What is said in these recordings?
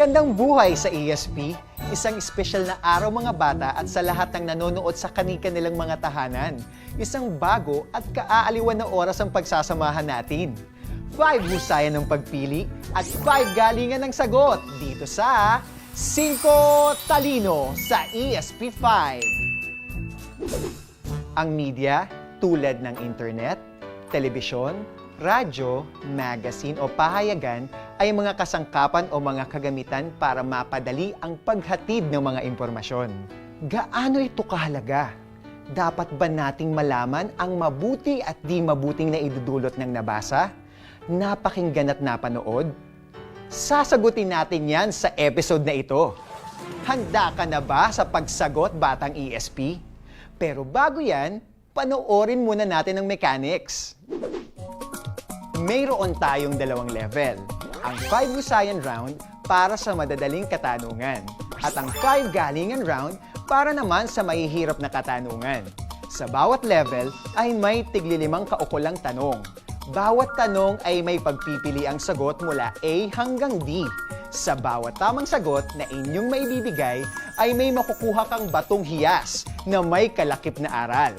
Magandang buhay sa ESP, isang espesyal na araw mga bata at sa lahat ng nanonood sa kani-kanilang mga tahanan. Isang bago at kaaaliwan na oras ang pagsasamahan natin. 5 husayan ng pagpili at 5 galingan ng sagot dito sa 5 Talino sa ESP5. Ang media tulad ng internet, telebisyon, radyo, magazine o pahayagan ay mga kasangkapan o mga kagamitan para mapadali ang paghatid ng mga impormasyon. Gaano ito kahalaga? Dapat ba nating malaman ang mabuti at di mabuting na idudulot ng nabasa, napakinggan at napanood? Sasagutin natin yan sa episode na ito. Handa ka na ba sa pagsagot, batang ESP? Pero bago yan, panoorin muna natin ang mechanics. Mayroon tayong dalawang level. Ang 5 husayan round para sa madadaling katanungan at ang 5 galingan round para naman sa mahihirap na katanungan. Sa bawat level ay may tiglilimang kaukulang tanong. Bawat tanong ay may pagpipili ang sagot mula A hanggang D. Sa bawat tamang sagot na inyong maibibigay ay may makukuha kang batong hiyas na may kalakip na aral.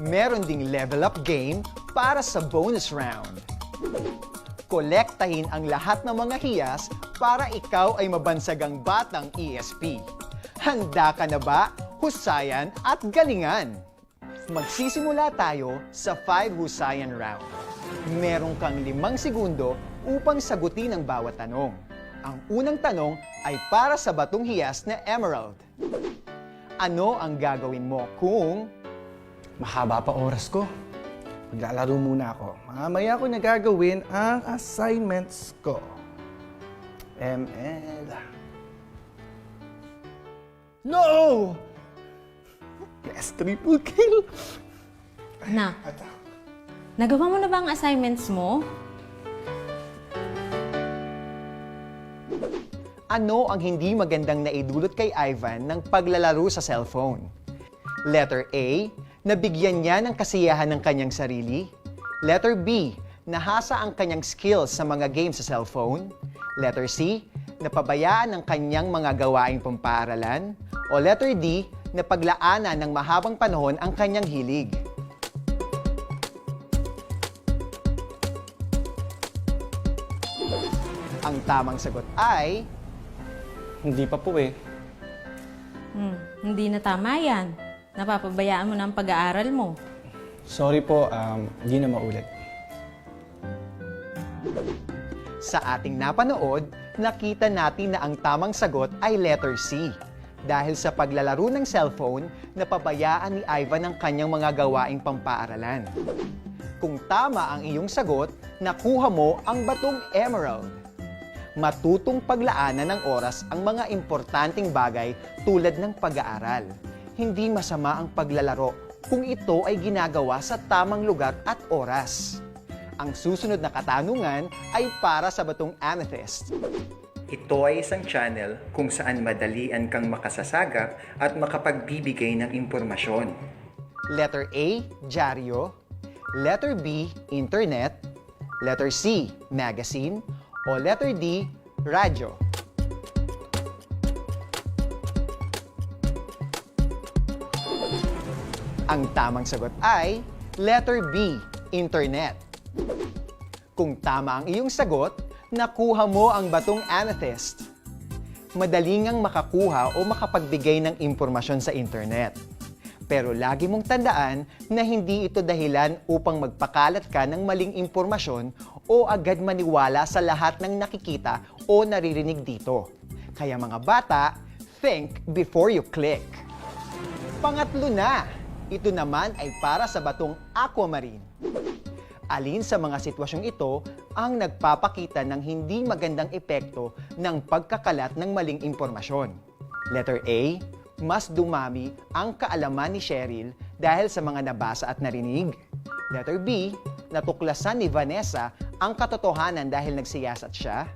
Meron ding level up game para sa bonus round. Kolektahin ang lahat ng mga hiyas para ikaw ay mabansagang batang ESP. Handa ka na ba? Husayan at galingan! Magsisimula tayo sa 5 husayan round. Meron kang 5 segundo upang sagutin ang bawat tanong. Ang unang tanong ay para sa batong hiyas na emerald. Ano ang gagawin mo kung Mahaba pa oras ko. Maglalaro muna ako. Mamaya ko na gagawin ang assignments ko. ML. No! Yes, triple kill! Na, nagawa mo na ba ang assignments mo? ano ang hindi magandang naidulot kay Ivan ng paglalaro sa cellphone? Letter A, nabigyan niya ng kasiyahan ng kanyang sarili. Letter B, nahasa ang kanyang skills sa mga games sa cellphone. Letter C, napabayaan ang kanyang mga gawaing pampaaralan. O letter D, napaglaanan ng mahabang panahon ang kanyang hilig. Ang tamang sagot ay Hindi pa po eh. Hindi na tama yan. Napapabayaan mo na ang pag-aaral mo. Sorry po, hindi na maulit. Sa ating napanood, nakita natin na ang tamang sagot ay letter C. Dahil sa paglalaro ng cellphone, napabayaan ni Ivan ang kanyang mga gawaing pampaaralan. Kung tama ang iyong sagot, nakuha mo ang batong emerald. Matutong paglaanan ng oras ang mga importanteng bagay tulad ng pag-aaral. Hindi masama ang paglalaro kung ito ay ginagawa sa tamang lugar at oras. Ang susunod na katanungan ay para sa batong amethyst. Ito ay isang channel kung saan madalian kang makasasagap at makapagbibigay ng impormasyon. Letter A, dyaryo. Letter B, internet. Letter C, magazine. O letter D, radyo. Ang tamang sagot ay letter B, internet. Kung tama ang iyong sagot, nakuha mo ang batong amethyst. Madaling ang makakuha o makapagbigay ng impormasyon sa internet. Pero lagi mong tandaan na hindi ito dahilan upang magpakalat ka ng maling impormasyon o agad maniwala sa lahat ng nakikita o naririnig dito. Kaya mga bata, think before you click. Pangatlo na, ito naman ay para sa batong aquamarine. Alin sa mga sitwasyong ito ang nagpapakita ng hindi magandang epekto ng pagkakalat ng maling impormasyon? Letter A, mas dumami ang kaalaman ni Cheryl dahil sa mga nabasa at narinig. Letter B, natuklasan ni Vanessa ang katotohanan dahil nagsiyasat siya.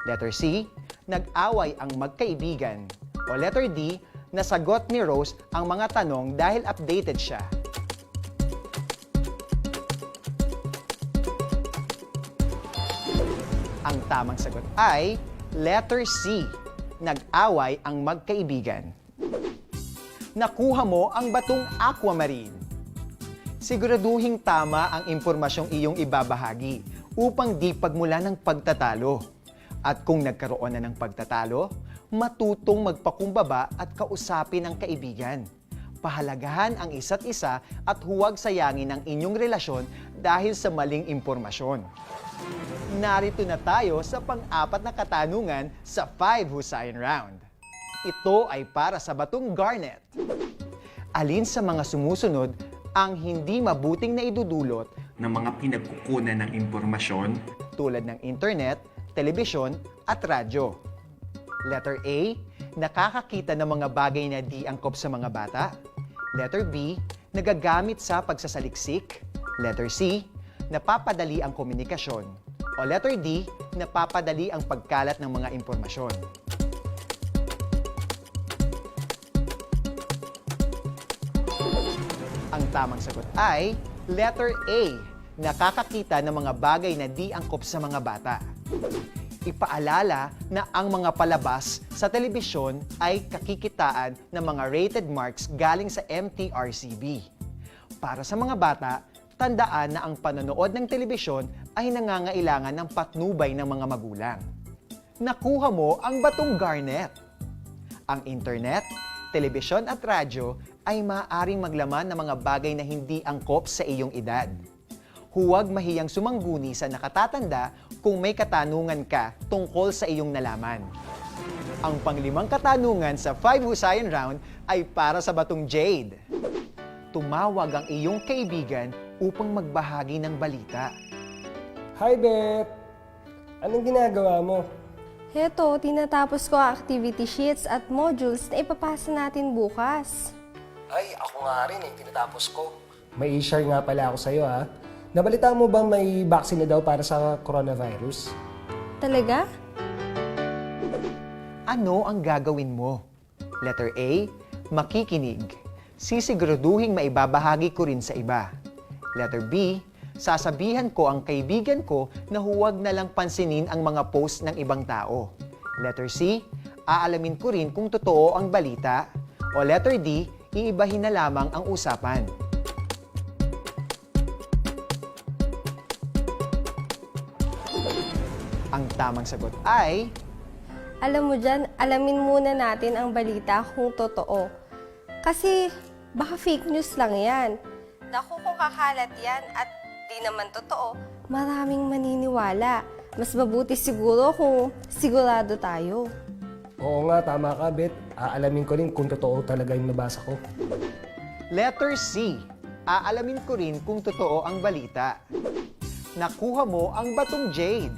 Letter C, nag-away ang magkaibigan. O letter D, nasagot ni Rose ang mga tanong dahil updated siya. Ang tamang sagot ay letter C. nag-away ang magkaibigan. Nakuha mo ang batong aquamarine. Siguraduhing tama ang impormasyong iyong ibabahagi upang di pagmula ng pagtatalo. At kung nagkaroon na ng pagtatalo, matutong magpakumbaba at kausapin ang kaibigan. Pahalagahan ang isa't isa at huwag sayangin ang inyong relasyon dahil sa maling impormasyon. Narito na tayo sa pang-apat na katanungan sa 5 Husayan Round. Ito ay para sa batong garnet. Alin sa mga sumusunod ang hindi mabuting naidudulot ng mga pinagkukunan ng impormasyon? tulad ng internet, telebisyon at radyo? Letter A, nakakakita ng mga bagay na di angkop sa mga bata. Letter B, nagagamit sa pagsasaliksik. Letter C, napapadali ang komunikasyon. O letter D, napapadali ang pagkalat ng mga impormasyon. Ang tamang sagot ay letter A, nakakakita ng mga bagay na di angkop sa mga bata. Ipaalala na ang mga palabas sa telebisyon ay kakikitaan ng mga rated marks galing sa MTRCB. Para sa mga bata, tandaan na ang panonood ng telebisyon ay nangangailangan ng patnubay ng mga magulang. Nakuha mo ang batong garnet. Ang internet, telebisyon at radyo ay maaaring maglaman ng mga bagay na hindi angkop sa iyong edad. Huwag mahiyang sumangguni sa nakatatanda kung may katanungan ka tungkol sa iyong nalaman. Ang panglimang katanungan sa 5 Husayan Round ay para sa batong Jade. Tumawag ang iyong kaibigan upang magbahagi ng balita. Hi, Beth! Anong ginagawa mo? Heto, tinatapos ko ang activity sheets at modules na ipapasa natin bukas. Ay, ako nga rin tinatapos ko. May i-share nga pala ako sa'yo, ha? Nabalita mo bang may vaccine na daw para sa coronavirus? Talaga? Ano ang gagawin mo? Letter A, makikinig. Sisiguraduhing maibabahagi ko rin sa iba. Letter B, sasabihan ko ang kaibigan ko na huwag na lang pansinin ang mga post ng ibang tao. Letter C, aalamin ko rin kung totoo ang balita. O letter D, iibahin na lamang ang usapan. Ang tamang sagot ay Alam mo dyan, alamin muna natin ang balita kung totoo. Kasi baka fake news lang yan. Naku, kung kakalat yan at di naman totoo, maraming maniniwala. Mas mabuti siguro kung sigurado tayo. Oo nga, tama ka, Beth. Aalamin ko rin kung totoo talaga yung nabasa ko. letter C. Aalamin ko rin kung totoo ang balita. Nakuha mo ang batong Jade.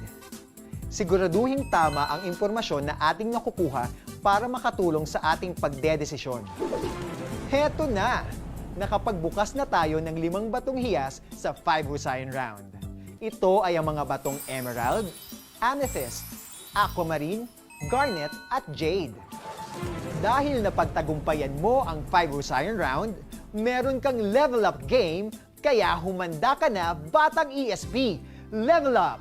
Siguraduhing tama ang impormasyon na ating nakukuha para makatulong sa ating pagdedesisyon. Heto na! Nakapagbukas na tayo ng 5 batong hiyas sa 5 Husayan Round. Ito ay ang mga batong emerald, amethyst, aquamarine, garnet at jade. Dahil napagtagumpayan mo ang 5 Husayan Round, meron kang level up game, kaya humanda ka na, batang ESP. Level up!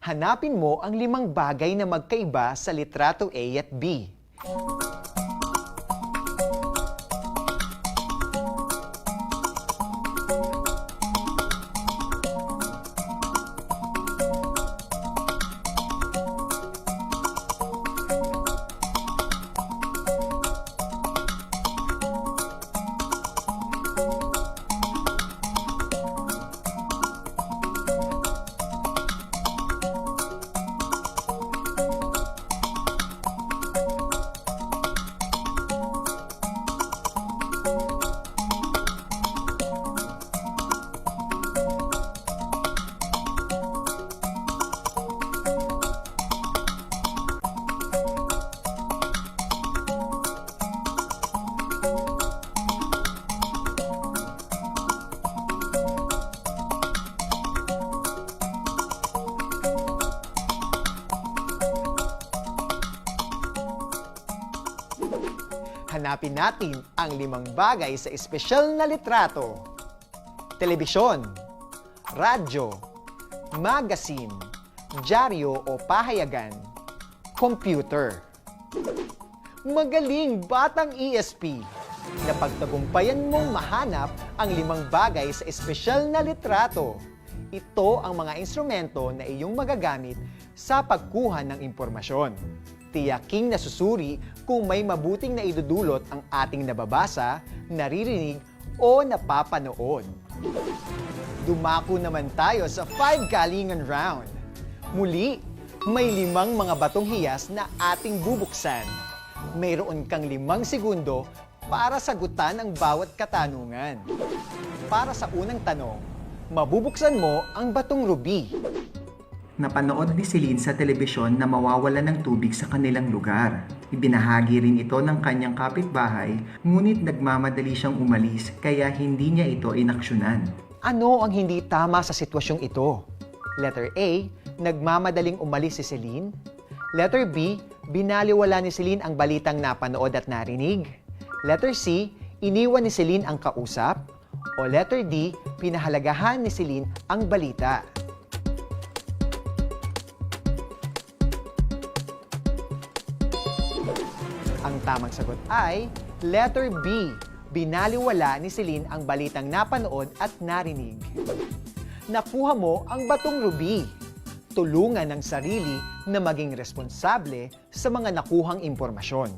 Hanapin mo ang 5 bagay na magkaiba sa litrato A at B. Hanapin natin ang 5 bagay sa espesyal na litrato. Telebisyon, radyo, magazine, dyaryo o pahayagan, computer. Magaling, batang ESP! Napagtagumpayan mong mahanap ang 5 bagay sa espesyal na litrato. Ito ang mga instrumento na iyong magagamit sa pagkuha ng impormasyon. Tiyaking nasusuri kung may mabuting naidudulot ang ating nababasa, naririnig o napapanood. Dumako naman tayo sa 5 galingan round. Muli, may 5 mga batong hiyas na ating bubuksan. Mayroon kang 5 segundo para sagutan ang bawat katanungan. Para sa unang tanong, mabubuksan mo ang batong ruby. Napanood ni Celine sa telebisyon na mawawala ng tubig sa kanilang lugar. Ibinahagi rin ito ng kanyang kapitbahay, ngunit nagmamadali siyang umalis kaya hindi niya ito inaksyonan. Ano ang hindi tama sa sitwasyong ito? Letter A, nagmamadaling umalis si Celine. Letter B, binaliwala ni Celine ang balitang napanood at narinig. Letter C, iniwan ni Celine ang kausap. O letter D, pinahalagahan ni Celine ang balita. Ang tamang sagot ay letter B. Binaliwala ni Celine ang balitang napanood at narinig. Nakuha mo ang batong ruby. Tulungan ng sarili na maging responsable sa mga nakuhang impormasyon.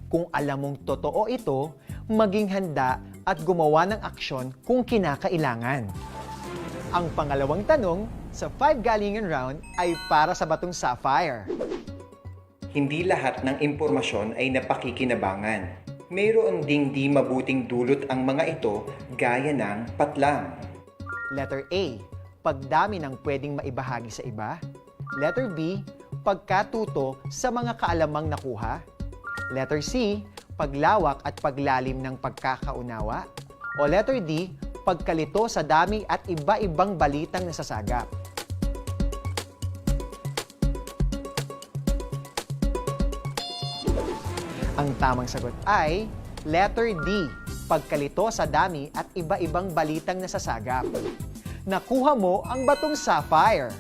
Kung alam mong totoo ito, maging handa at gumawa ng aksyon kung kinakailangan. Ang pangalawang tanong sa 5 galingan round ay para sa batong sapphire. Hindi lahat ng impormasyon ay napakikinabangan. Mayroon ding di mabuting dulot ang mga ito gaya ng patlang. Letter A, pagdami ng pwedeng maibahagi sa iba. Letter B, pagkatuto sa mga kaalamang nakuha. Letter C, paglawak at paglalim ng pagkakaunawa. O letter D, pagkalito sa dami at iba-ibang balitang nasasagap. Ang tamang sagot ay letter D, pagkalito sa dami at iba-ibang balitang nasasagap. Nakuha mo ang batong sapphire.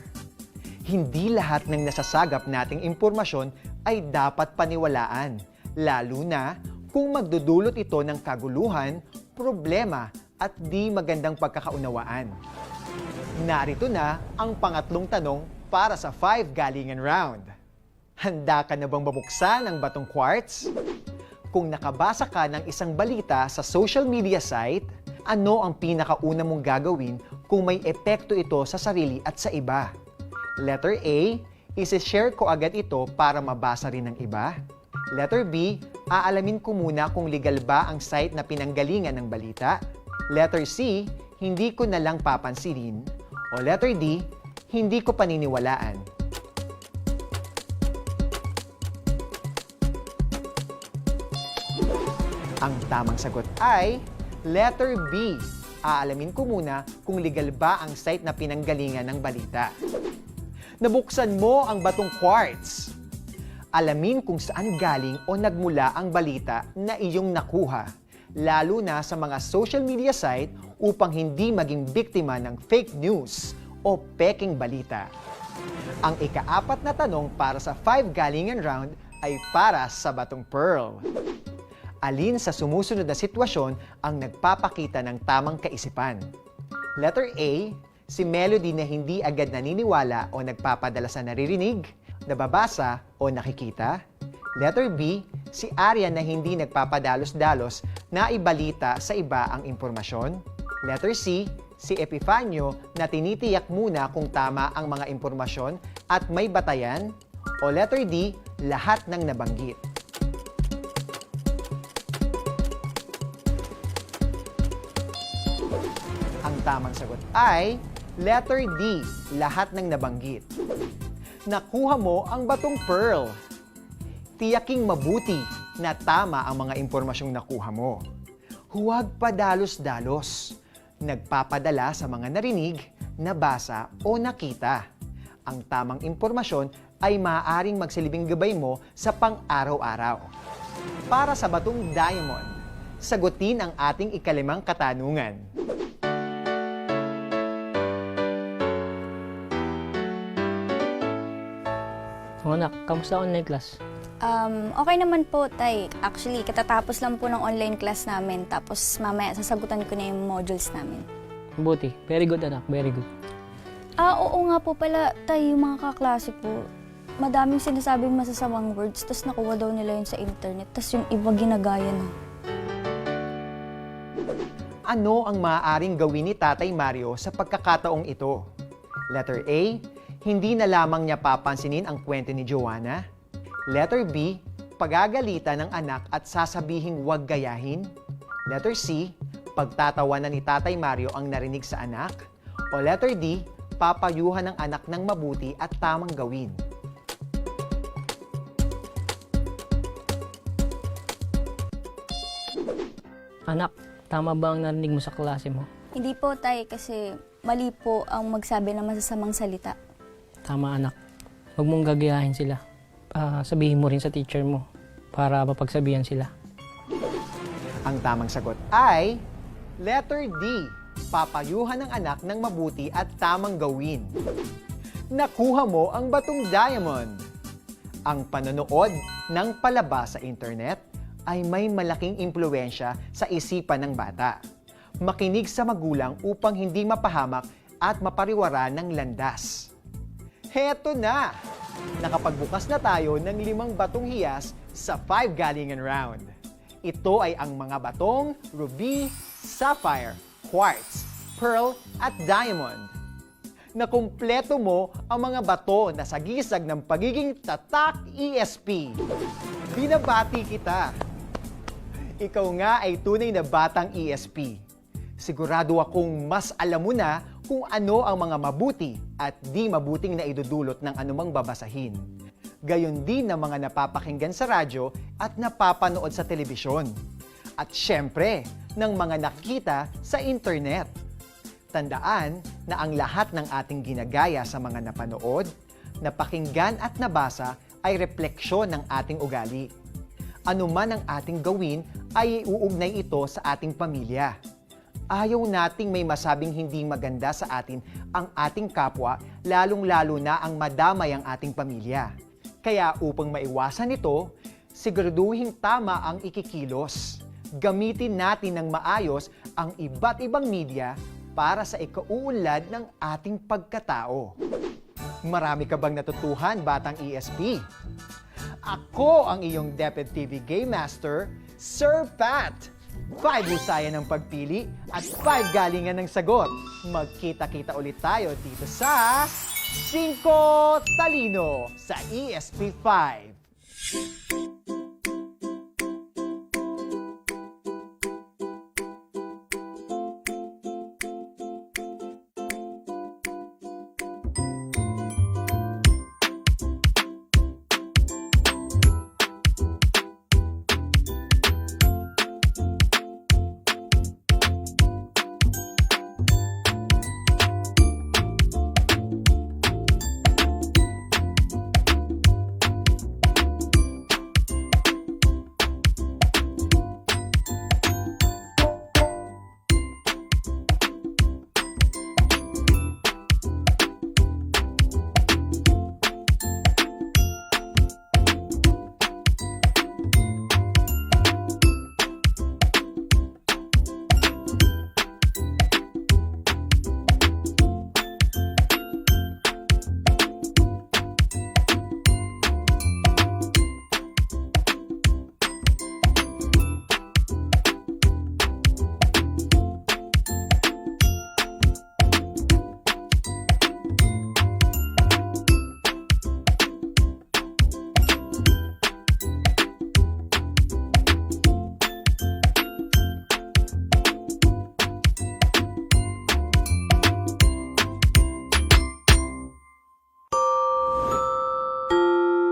Hindi lahat ng nasasagap nating impormasyon ay dapat paniwalaan, lalo na kung magdudulot ito ng kaguluhan, problema at di magandang pagkakaunawaan. Narito na ang pangatlong tanong para sa 5 galingan round. Handa ka na bang mabuksan ang batong quartz? Kung nakabasa ka ng isang balita sa social media site, ano ang pinakauna mong gagawin kung may epekto ito sa sarili at sa iba? Letter A, isi-share ko agad ito para mabasa rin ng iba. Letter B, aalamin ko muna kung legal ba ang site na pinanggalingan ng balita. Letter C, hindi ko na lang papansinin. O letter D, hindi ko paniniwalaan. Ang tamang sagot ay letter B. Aalamin ko muna kung legal ba ang site na pinanggalingan ng balita. Nabuksan mo ang batong quartz. Alamin kung saan galing o nagmula ang balita na iyong nakuha, lalo na sa mga social media site upang hindi maging biktima ng fake news o peking balita. Ang ika-4 na tanong para sa 5 galingan round ay para sa batong pearl. Alin sa sumusunod na sitwasyon ang nagpapakita ng tamang kaisipan? Letter A, si Melody na hindi agad naniniwala o nagpapadala sa naririnig, nababasa o nakikita. Letter B, si Arya na hindi nagpapadalos-dalos na ibalita sa iba ang impormasyon. Letter C, si Epifanio na tinitiyak muna kung tama ang mga impormasyon at may batayan. O letter D, lahat ng nabanggit. Ang tamang sagot ay letter D, lahat ng nabanggit. Nakuha mo ang batong pearl. Tiyaking mabuti na tama ang mga impormasyong nakuha mo. Huwag padalos-dalos. Nagpapadala sa mga narinig, nabasa o nakita. Ang tamang impormasyon ay maaaring magsilbing gabay mo sa pang-araw-araw. Para sa batong diamond, sagutin ang ating ika-5 katanungan. So anak, kamusta online class? Okay naman po, Tay. Actually, katatapos lang po ng online class namin. Tapos mamaya sasagutan ko na yung modules namin. Buti. Very good, anak. Very good. Oo nga po pala, Tay, yung mga kaklase po. Madaming sinasabing masasamang words, tapos nakuha daw nila yun sa internet. Tapos yung iba ginagaya na. Ano ang maaaring gawin ni Tatay Mario sa pagkakataong ito? Letter A, hindi na lamang niya papansinin ang kwento ni Joanna. Letter B, pagagalitan ng anak at sasabihing huwag gayahin. Letter C, pagtatawanan ni Tatay Mario ang narinig sa anak. O letter D, papayuhan ng anak ng mabuti at tamang gawin. Anak, tama ba ang narinig mo sa klase mo? Hindi po, Tay, kasi mali po ang magsabi ng masasamang salita. Tama, anak. Huwag mong gagayahin sila. Sabihin mo rin sa teacher mo para mapagsabihan sila. Ang tamang sagot ay letter D, papayuhan ng anak ng mabuti at tamang gawin. Nakuha mo ang batong diamond. Ang panonood ng palabas sa internet ay may malaking impluwensya sa isipan ng bata. Makinig sa magulang upang hindi mapahamak at mapariwara ng landas. Heto na! Nakapagbukas na tayo ng 5 batong hiyas sa 5 galingan round. Ito ay ang mga batong ruby, sapphire, quartz, pearl at diamond. Nakumpleto mo ang mga bato na sagisag ng pagiging tatak ESP. Binabati kita! Ikaw nga ay tunay na batang ESP. Sigurado akong mas alam mo na kung ano ang mga mabuti at di mabuting na idudulot ng anumang babasahin. Gayon din ng mga napapakinggan sa radyo at napapanood sa telebisyon. At syempre, ng mga nakita sa internet. Tandaan na ang lahat ng ating ginagaya sa mga napanood, napakinggan at nabasa ay refleksyon ng ating ugali. Ano man ang ating gawin ay iuugnay ito sa ating pamilya. Ayaw nating may masabing hindi maganda sa atin ang ating kapwa, lalong-lalo na ang madamay ang ating pamilya. Kaya upang maiwasan ito, siguraduhin tama ang ikikilos. Gamitin natin ng maayos ang iba't ibang media para sa ikauunlad ng ating pagkatao. Marami ka bang natutuhan, batang ESP? Ako ang iyong Deped TV Game Master, Sir Pat. 5 husayan ng pagpili at 5 galingan ng sagot. Magkita-kita ulit tayo dito sa 5 Talino sa ESP 5.